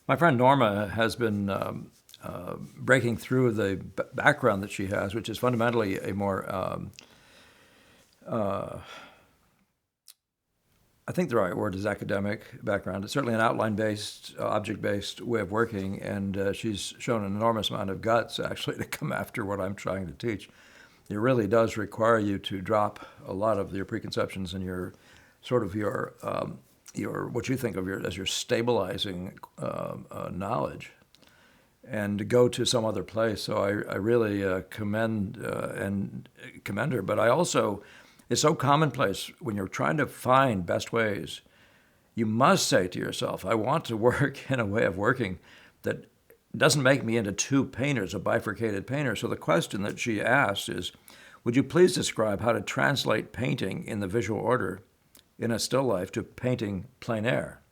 My friend Norma has been breaking through the background that she has, which is fundamentally a more, uh, I think the right word is academic background. It's certainly an outline-based, object-based way of working, and she's shown an enormous amount of guts actually to come after what I'm trying to teach. It really does require you to drop a lot of your preconceptions and your sort of your what you think of as your stabilizing knowledge, and to go to some other place. So I really commend her. But I also, it's so commonplace when you're trying to find best ways. You must say to yourself, I want to work in a way of working that doesn't make me into two painters, a bifurcated painter. So the question that she asked is, would you please describe how to translate painting in the visual order in a still life to painting plein air?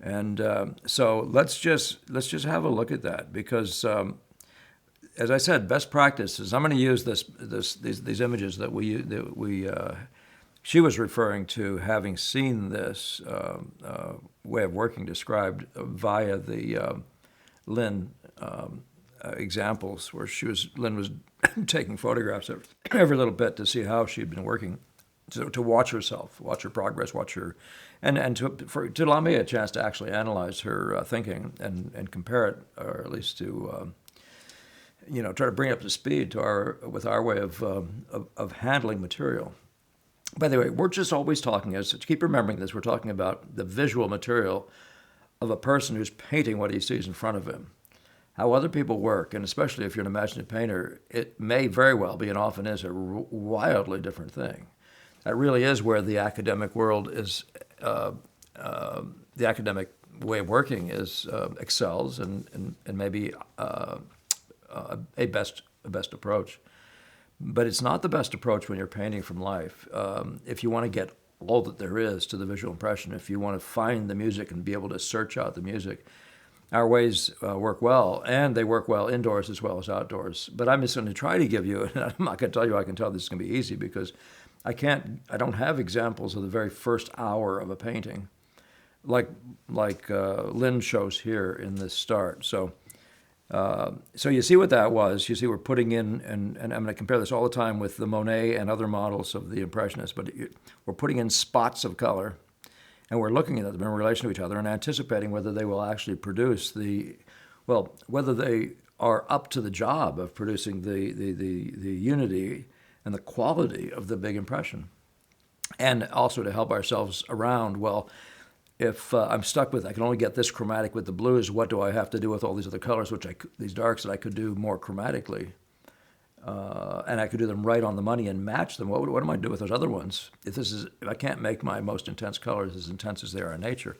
And so let's just have a look at that, because as I said, best practices. I'm going to use these images that she was referring to, having seen this way of working described via the Lynn examples, where Lynn was taking photographs of every little bit to see how she'd been working, to watch herself, watch her progress, watch her, and to allow me a chance to actually analyze her thinking and compare it, or at least to try to bring it up to speed with our way of handling material. By the way, we're just always talking, as keep remembering this, we're talking about the visual material of a person who's painting what he sees in front of him. How other people work, and especially if you're an imaginative painter, it may very well be, and often is, a wildly different thing. That really is where the academic world is, the academic way of working is excels, and maybe a best approach. But it's not the best approach when you're painting from life. If you want to get all that there is to the visual impression, if you want to find the music and be able to search out the music, our ways work well, and they work well indoors as well as outdoors. But I'm just going to try to give you, and I'm not going to tell you I can tell this is going to be easy, because I don't have examples of the very first hour of a painting, like Lynn shows here in this start. So you see what that was. You see we're putting in, and I'm going to compare this all the time with the Monet and other models of the Impressionists, but we're putting in spots of color, and we're looking at them in relation to each other and anticipating whether they will actually produce whether they are up to the job of producing the unity and the quality of the big impression. And also to help ourselves around, well, if I'm stuck with, I can only get this chromatic with the blues, what do I have to do with all these other colors, these darks that I could do more chromatically? And I could do them right on the money and match them. What am I do with those other ones? If I can't make my most intense colors as intense as they are in nature.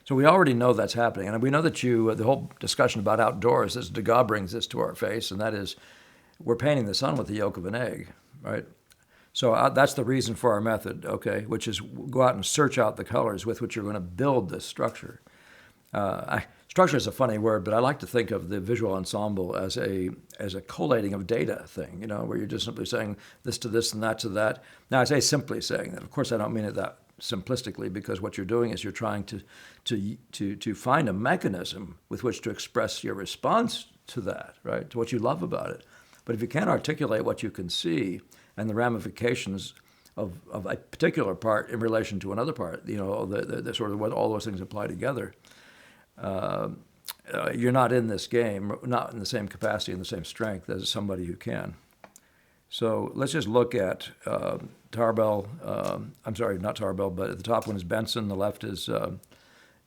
So we already know that's happening. And we know that the whole discussion about outdoors, as Degas brings this to our face, and that is, we're painting the sun with the yolk of an egg, right? So that's the reason for our method, okay, which is go out and search out the colors with which you're going to build this structure. Structure is a funny word, but I like to think of the visual ensemble as a collating of data thing, where you're just simply saying this to this and that to that. Now, I say simply saying that. Of course, I don't mean it that simplistically, because what you're doing is you're trying to find a mechanism with which to express your response to that, right, to what you love about it. But if you can't articulate what you can see and the ramifications of a particular part in relation to another part, the sort of what all those things apply together, you're not in this game, not in the same capacity and the same strength as somebody who can. So let's just look at Tarbell. I'm sorry, not Tarbell, but the top one is Benson. The left is,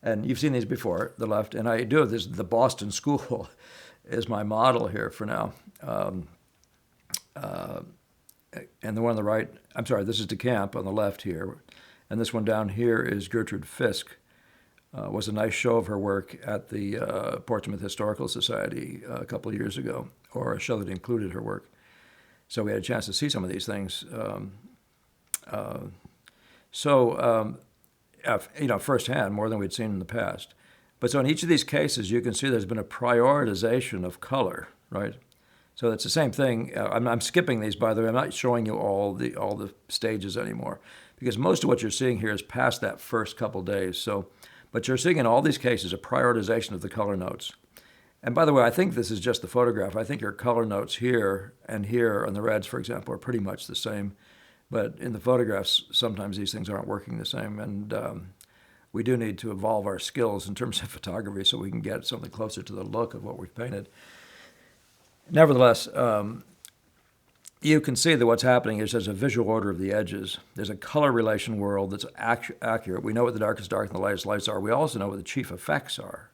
and you've seen these before, the left. And I do this, the Boston School is my model here for now. And the one on the right, I'm sorry, this is DeCamp on the left here. And this one down here is Gertrude Fisk. Was a nice show of her work at the Portsmouth Historical Society a couple of years ago, or a show that included her work. So we had a chance to see some of these things. Firsthand, more than we'd seen in the past. But so in each of these cases, you can see there's been a prioritization of color, right? So it's the same thing. I'm skipping these, by the way. I'm not showing you all the stages anymore, because most of what you're seeing here is past that first couple days. So, But you're seeing in all these cases a prioritization of the color notes. And by the way, I think this is just the photograph. I think your color notes here and here on the reds, for example, are pretty much the same. But in the photographs, sometimes these things aren't working the same. And we do need to evolve our skills in terms of photography so we can get something closer to the look of what we've painted. Nevertheless, you can see that what's happening is there's a visual order of the edges. There's a color relation world that's accurate. We know what the dark is dark and the light is lights are. We also know what the chief effects are,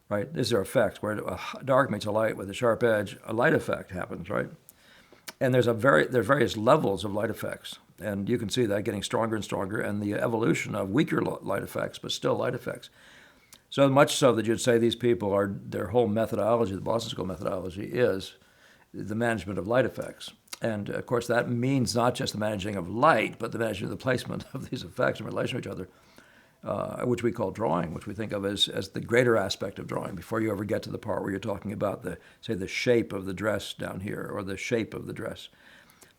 right? These are effects where a dark meets a light with a sharp edge, a light effect happens, right? And there are various levels of light effects, and you can see that getting stronger and stronger, and the evolution of weaker light effects, but still light effects. So much so that you'd say these people are, their whole methodology, the Boston School methodology, is the management of light effects. And of course, that means not just the managing of light, but the managing of the placement of these effects in relation to each other, which we call drawing, which we think of as the greater aspect of drawing before you ever get to the part where you're talking about the shape of the dress down here or the shape of the dress.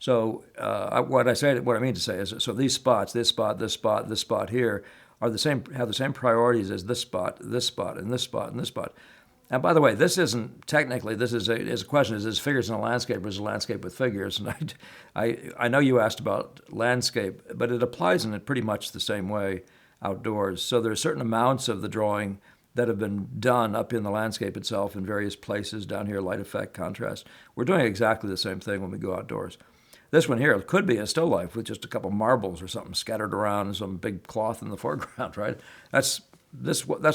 So what I mean to say is, so these spots, this spot, this spot, this spot here, are the same, have the same priorities as this spot, and this spot, and this spot. And by the way, this isn't technically, this is a question, is this figures in a landscape or is it a landscape with figures? And I know you asked about landscape, but it applies in it pretty much the same way outdoors. So there are certain amounts of the drawing that have been done up in the landscape itself in various places, down here, light effect, contrast. We're doing exactly the same thing when we go outdoors. This one here could be a still life with just a couple marbles or something scattered around and some big cloth in the foreground, right? That's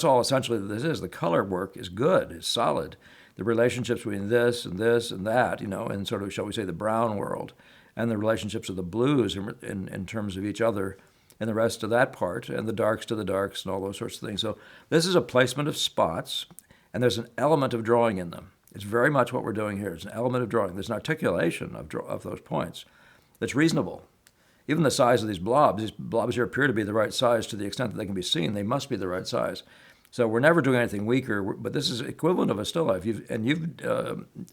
all essentially that this is. The color work is good, it's solid. The relationships between this and that, in sort of, shall we say, the brown world, and the relationships of the blues in terms of each other and the rest of that part, and the darks to the darks and all those sorts of things. So this is a placement of spots, and there's an element of drawing in them. It's very much what we're doing here. It's an element of drawing. There's an articulation of those points that's reasonable. Even the size of these blobs here appear to be the right size to the extent that they can be seen. They must be the right size. So we're never doing anything weaker, but this is equivalent of a still life. You've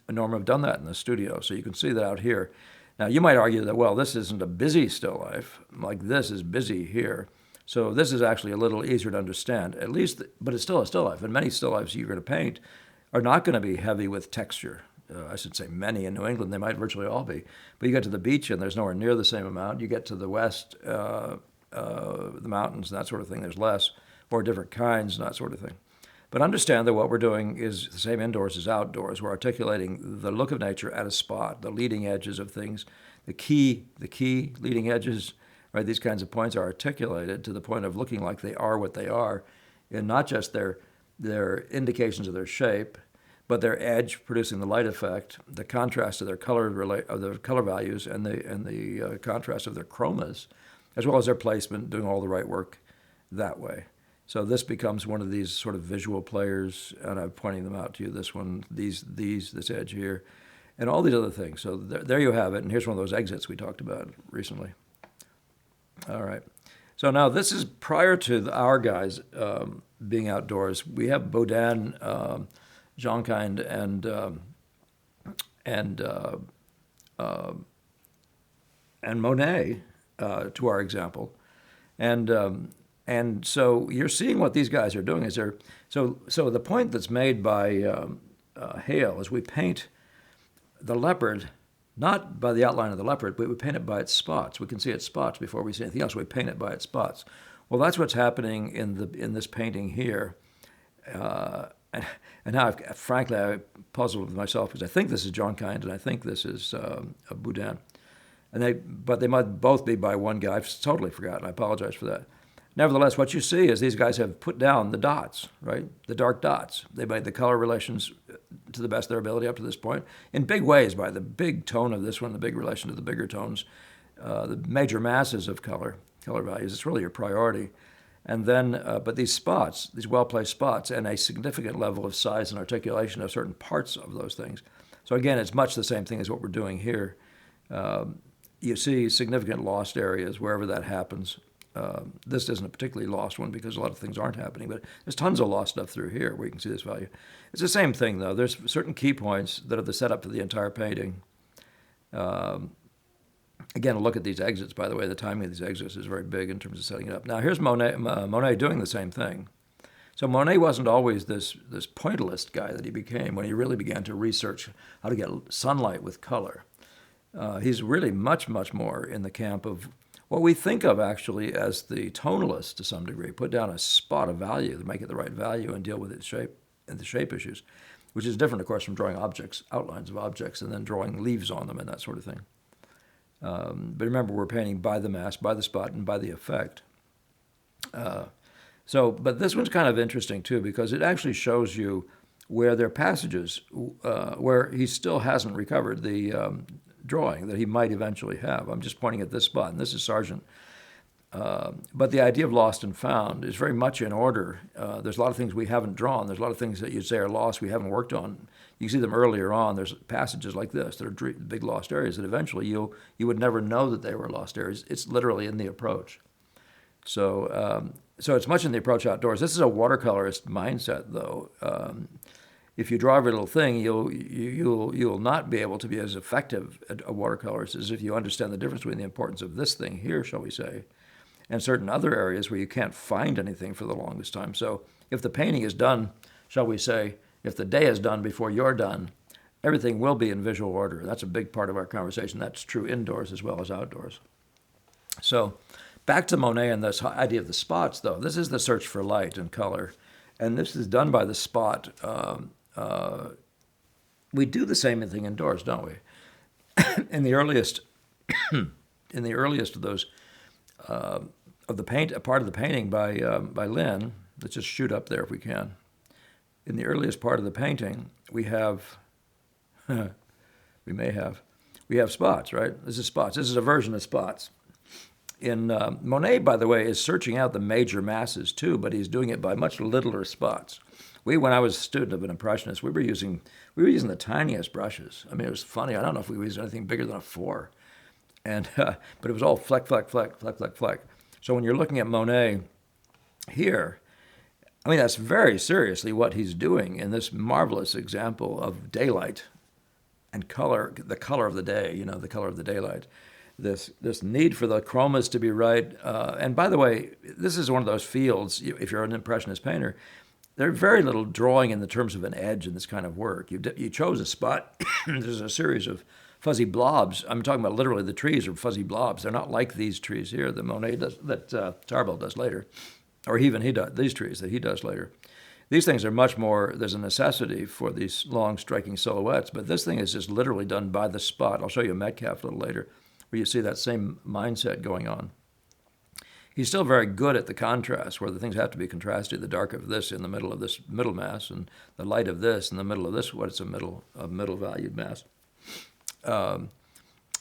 Norma, have done that in the studio, so you can see that out here. Now, you might argue that, well, this isn't a busy still life, like this is busy here. So this is actually a little easier to understand, at least, but it's still a still life. And many still lifes you're going to paint are not going to be heavy with texture. I should say many in New England, they might virtually all be. But you get to the beach and there's nowhere near the same amount. You get to the west, the mountains and that sort of thing, there's less, or different kinds and that sort of thing. But understand that what we're doing is the same indoors as outdoors. We're articulating the look of nature at a spot, the leading edges of things, the key leading edges, right? These kinds of points are articulated to the point of looking like they are what they are, and not just their indications of their shape, but their edge producing the light effect, the contrast of their color values, and the contrast of their chromas, as well as their placement, doing all the right work that way. So this becomes one of these sort of visual players, and I'm pointing them out to you. This one, this edge here, and all these other things. So there you have it. And here's one of those exits we talked about recently. All right. So now this is prior to our guys being outdoors. We have Baudin, Jonkind, and Monet to our example, and so you're seeing what these guys are doing is so the point that's made by Hale is we paint the leopard not by the outline of the leopard, but we paint it by its spots. We can see its spots before we see anything else. We paint it by its spots. Well, that's what's happening in this painting here. And now, frankly, I puzzled with myself because I think this is Jonkind and I think this is Baudin. But they might both be by one guy. I've totally forgotten. I apologize for that. Nevertheless, what you see is these guys have put down the dots, right? The dark dots. They made the color relations to the best of their ability up to this point in big ways by the big tone of this one, the big relation to the bigger tones, the major masses of color values. It's really your priority. And then, but these spots, these well-placed spots, and a significant level of size and articulation of certain parts of those things. So again, it's much the same thing as what we're doing here. You see significant lost areas wherever that happens. This isn't a particularly lost one because a lot of things aren't happening, but there's tons of lost stuff through here where you can see this value. It's the same thing, though. There's certain key points that are the setup for the entire painting. Again, look at these exits, by the way. The timing of these exits is very big in terms of setting it up. Now, here's Monet doing the same thing. So Monet wasn't always this pointillist guy that he became when he really began to research how to get sunlight with color. He's really much, much more in the camp of what we think of actually as the tonalist to some degree. Put down a spot of value to make it the right value and deal with its shape and the shape issues, which is different, of course, from drawing objects, outlines of objects, and then drawing leaves on them and that sort of thing. But remember, we're painting by the mass, by the spot, and by the effect. But this one's kind of interesting too because it actually shows you where there are passages where he still hasn't recovered the drawing that he might eventually have. I'm just pointing at this spot, and this is Sargent. But the idea of lost and found is very much in order. There's a lot of things we haven't drawn. There's a lot of things that you'd say are lost we haven't worked on. You see them earlier on. There's passages like this that are big lost areas that eventually you would never know that they were lost areas. It's literally in the approach. So it's much in the approach outdoors. This is a watercolorist mindset, though. If you draw every little thing, you'll not be able to be as effective at a watercolorist as if you understand the difference between the importance of this thing here, shall we say, and certain other areas where you can't find anything for the longest time. So if the painting is done, shall we say, if the day is done before you're done, everything will be in visual order. That's a big part of our conversation. That's true indoors as well as outdoors. So back to Monet and this idea of the spots, though. This is the search for light and color, and this is done by the spot. We do the same thing indoors, don't we? in the earliest of those of the paint, a part of the painting by Lynn. Let's just shoot up there if we can. In the earliest part of the painting, we have spots, right? This is spots. This is a version of spots. In Monet, by the way, is searching out the major masses too, but he's doing it by much littler spots. When I was a student of an Impressionist, we were using the tiniest brushes. I mean, it was funny. I don't know if we used anything bigger than a 4, but it was all fleck, fleck, fleck, fleck, fleck, fleck. So when you're looking at Monet here, I mean, that's very seriously what he's doing in this marvelous example of daylight and color, the color of the day. The color of the daylight. This need for the chromas to be right. And by the way, this is one of those fields, if you're an Impressionist painter, there's very little drawing in the terms of an edge in this kind of work. You chose a spot. There's a series of fuzzy blobs. I'm talking about literally the trees are fuzzy blobs. They're not like these trees here that Monet does, that Tarbell does later, or even he does, these trees that he does later. These things are much more, there's a necessity for these long striking silhouettes, but this thing is just literally done by the spot. I'll show you a Metcalf a little later, where you see that same mindset going on. He's still very good at the contrast, where the things have to be contrasted. The dark of this in the middle of this middle mass, and the light of this in the middle of this, what's a middle valued mass. But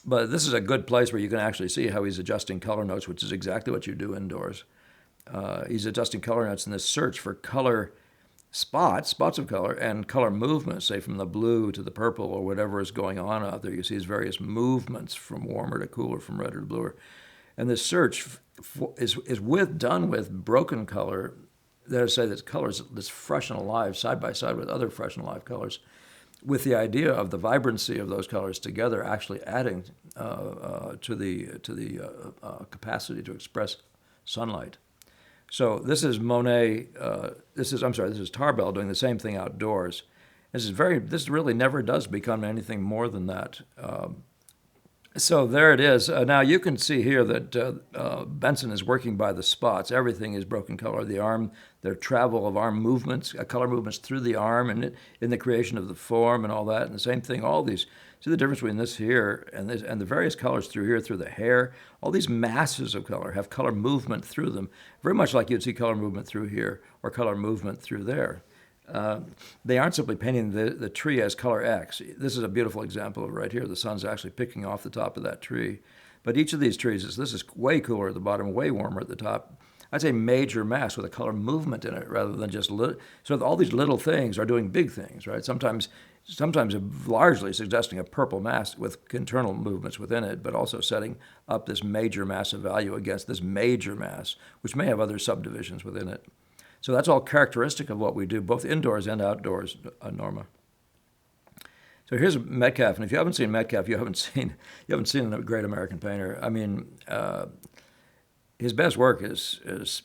this is a good place where you can actually see how he's adjusting color notes, which is exactly what you do indoors. He's adjusting color notes in this search for color spots of color, and color movements, say from the blue to the purple or whatever is going on out there. You see his various movements from warmer to cooler, from redder to bluer. And this search is done with broken color. That is to say, that color that's fresh and alive, side by side with other fresh and alive colors, with the idea of the vibrancy of those colors together actually adding to the capacity to express sunlight. So this is Monet. This is Tarbell doing the same thing outdoors. This really never does become anything more than that. So there it is. Now you can see here that Benson is working by the spots. Everything is broken color. The arm, their travel of arm movements, color movements through the arm, and in the creation of the form and all that. And the same thing. All these. See the difference between this here and this, and the various colors through here, through the hair. All these masses of color have color movement through them, very much like you'd see color movement through here or color movement through there. They aren't simply painting the tree as color X. This is a beautiful example of right here. The sun's actually picking off the top of that tree. But each of these trees, this is way cooler at the bottom, way warmer at the top. I'd say major mass with a color movement in it rather than just little. So all these little things are doing big things, right? Sometimes largely suggesting a purple mass with internal movements within it, but also setting up this major mass of value against this major mass, which may have other subdivisions within it. So that's all characteristic of what we do, both indoors and outdoors, Norma. So here's Metcalf, and if you haven't seen Metcalf, you haven't seen a great American painter. I mean, his best work is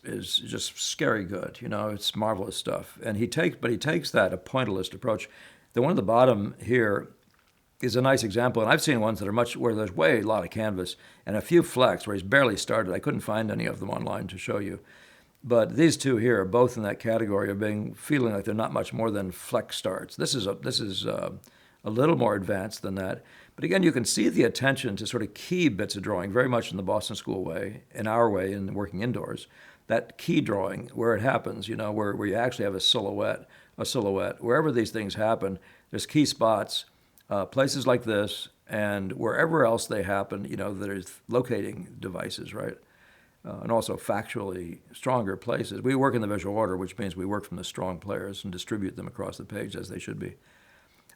just scary good. You know, it's marvelous stuff. And he takes that a pointillist approach. The one at the bottom here is a nice example, and I've seen ones that are much where there's way a lot of canvas and a few flecks where he's barely started. I couldn't find any of them online to show you, but these two here are both in that category of feeling like they're not much more than fleck starts. This is a little more advanced than that, but again, you can see the attention to sort of key bits of drawing very much in the Boston School way, in our way, in working indoors. That key drawing where it happens, you know, where you actually have a silhouette. Wherever these things happen, there's key spots. Places like this, and wherever else they happen, you know, there's locating devices, right? And also factually stronger places. We work in the visual order, which means we work from the strong players and distribute them across the page as they should be.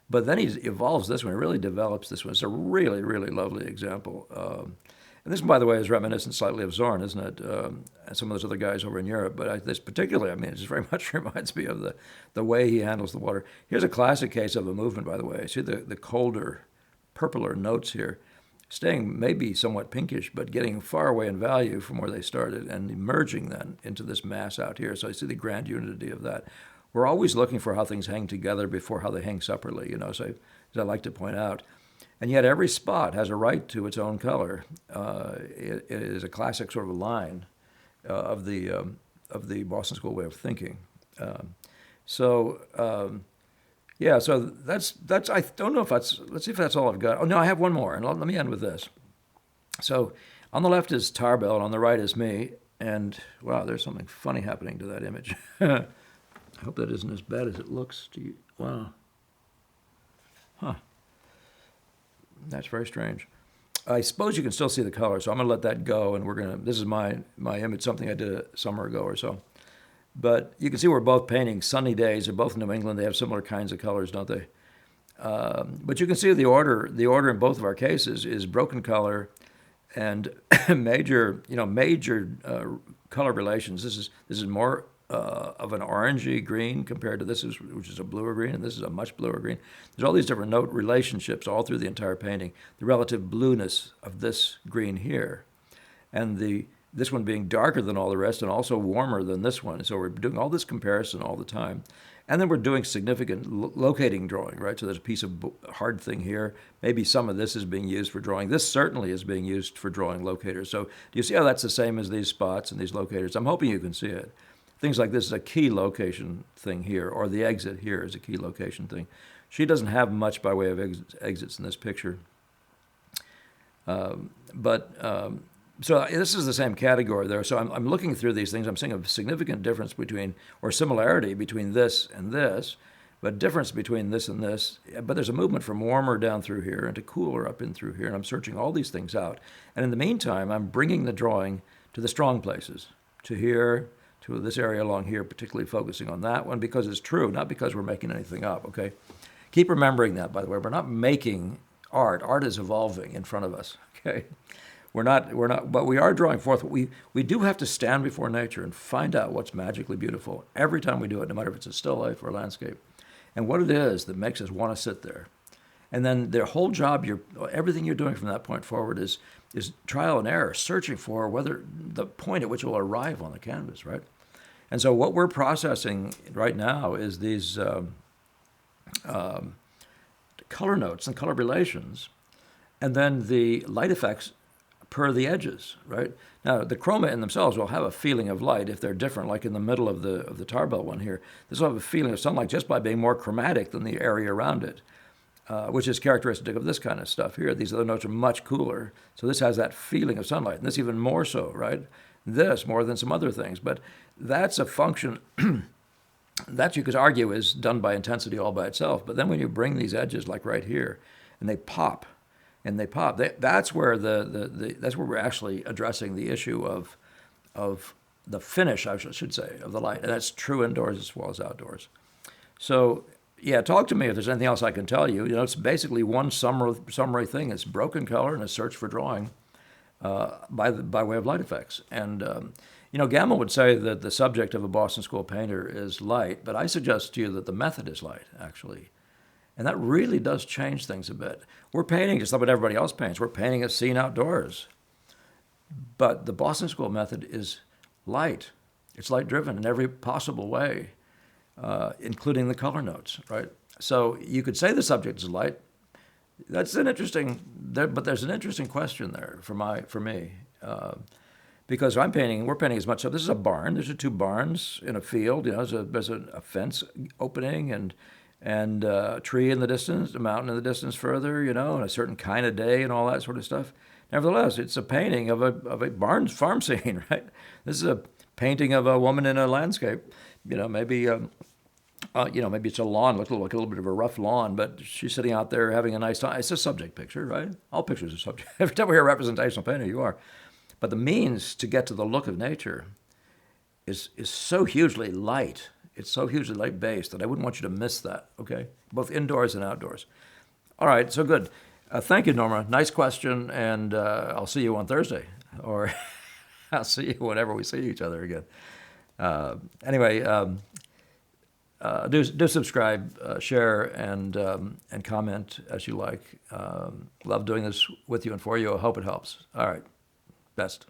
But then he evolves this one, he really develops this one. It's a really, really lovely example. And this, by the way, is reminiscent slightly of Zorn, isn't it? And some of those other guys over in Europe. But this particularly, I mean, it just very much reminds me of the way he handles the water. Here's a classic case of a movement, by the way. See the colder, purpler notes here, staying maybe somewhat pinkish, but getting far away in value from where they started and emerging then into this mass out here. So I see the grand unity of that. We're always looking for how things hang together before how they hang separately, you know, so as I like to point out. And yet every spot has a right to its own color. It is a classic sort of line of the Boston School way of thinking. So that's. I don't know if that's. Let's see if that's all I've got. Oh no, I have one more, and let me end with this. So on the left is Tarbell, and on the right is me. And wow, there's something funny happening to that image. I hope that isn't as bad as it looks to you. Wow. Huh. That's very strange. I suppose you can still see the color, so I'm going to let that go, and this is my image, something I did a summer ago or so. But you can see we're both painting sunny days. They're both in New England. They have similar kinds of colors, don't they? But you can see the order in both of our cases is broken color and major color relations. This is more of an orangey green compared to which is a bluer green, and this is a much bluer green. There's all these different note relationships all through the entire painting. The relative blueness of this green here, and this one being darker than all the rest and also warmer than this one. So we're doing all this comparison all the time. And then we're doing significant locating drawing, right? So there's a piece of hard thing here. Maybe some of this is being used for drawing. This certainly is being used for drawing locators. So do you see how that's the same as these spots and these locators? I'm hoping you can see it. Things like this is a key location thing here, or the exit here is a key location thing. She doesn't have much by way of exits in this picture. So this is the same category there. So I'm looking through these things. I'm seeing a significant difference or similarity between this and this, but difference between this and this. But there's a movement from warmer down through here and to cooler up in through here, and I'm searching all these things out. And in the meantime, I'm bringing the drawing to the strong places, to here, to this area along here, particularly focusing on that one because it's true, not because we're making anything up, okay? Keep remembering that, by the way. We're not making art. Art is evolving in front of us, okay? We're not, but we are drawing forth. We do have to stand before nature and find out what's magically beautiful every time we do it, no matter if it's a still life or a landscape, and what it is that makes us want to sit there. And then their whole job, everything you're doing from that point forward is trial and error, searching for whether the point at which it will arrive on the canvas, right? And so what we're processing right now is these color notes and color relations, and then the light effects per the edges, right? Now, the chroma in themselves will have a feeling of light if they're different, like in the middle of the Tarbell one here. This will have a feeling of sunlight just by being more chromatic than the area around it, which is characteristic of this kind of stuff here. These other notes are much cooler, so this has that feeling of sunlight, and this even more so, right? This more than some other things, but that's a function that you could argue is done by intensity all by itself. But then when you bring these edges like right here, and they pop, that's where that's where we're actually addressing the issue of the finish, I should say, of the light, and that's true indoors as well as outdoors. So yeah, talk to me if there's anything else I can tell you. You know, it's basically one summary thing. It's broken color and a search for drawing by way of light effects. And Gamma would say that the subject of a Boston School painter is light, but I suggest to you that the method is light, actually. And that really does change things a bit. We're painting just like what everybody else paints. We're painting a scene outdoors. But the Boston School method is light. It's light driven in every possible way, including the color notes, right? So you could say the subject is light. That's an interesting, but there's an interesting question there for me, because we're painting as much. So this is a barn. There's two barns in a field. There's a fence opening and a tree in the distance, a mountain in the distance further. And a certain kind of day and all that sort of stuff. Nevertheless, it's a painting of a barn farm scene, right? This is a painting of a woman in a landscape. Maybe maybe it's a lawn, look like a little bit of a rough lawn, but she's sitting out there having a nice time. It's a subject picture, right? All pictures are subject. Every time we hear representational painting, you are. But the means to get to the look of nature is so hugely light. It's so hugely light based that I wouldn't want you to miss that, okay? Both indoors and outdoors. All right, so good. Thank you, Norma. Nice question, and I'll see you on Thursday, or I'll see you whenever we see each other again. Anyway, do subscribe, share, and comment as you like. Love doing this with you and for you. I hope it helps. All right, best.